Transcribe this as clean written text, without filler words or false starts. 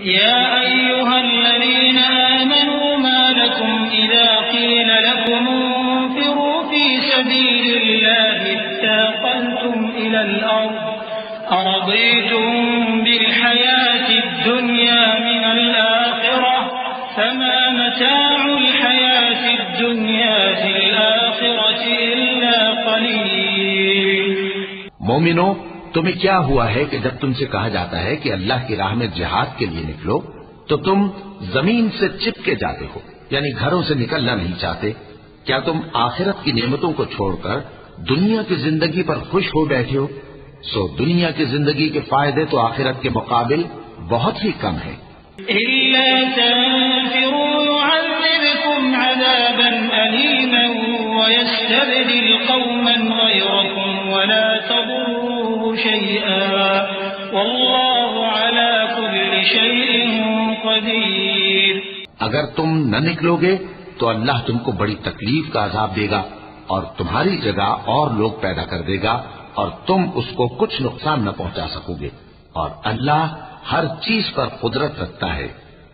يا أيها الذين آمنوا ما لكم إذا قيل لكم انفروا في سبيل الله اثاقلتم إلى الأرض أرضيتم بالحياة الدنيا من الآخرة فما متاع الحياة الدنيا في الآخرة إلا قليل۔ مومنو، تمہیں کیا ہوا ہے کہ جب تم سے کہا جاتا ہے کہ اللہ کی راہ میں جہاد کے لیے نکلو تو تم زمین سے چپکے جاتے ہو، یعنی گھروں سے نکلنا نہیں چاہتے؟ کیا تم آخرت کی نعمتوں کو چھوڑ کر دنیا کی زندگی پر خوش ہو بیٹھے ہو؟ سو دنیا کی زندگی کے فائدے تو آخرت کے مقابل بہت ہی کم ہیں۔ إلا تنفروا يعذبكم عذابا أليما ويستبدل قوما غيركم ولا تضروه شيئا والله على كل شيء قدير۔ اگر تم نہ نکلو گے تو اللہ تم کو بڑی تکلیف کا عذاب دے گا اور تمہاری جگہ اور لوگ پیدا کر دے گا اور تم اس کو کچھ نقصان نہ پہنچا سکو گے، اور اللہ ہر چیز پر قدرت رکھتا ہے۔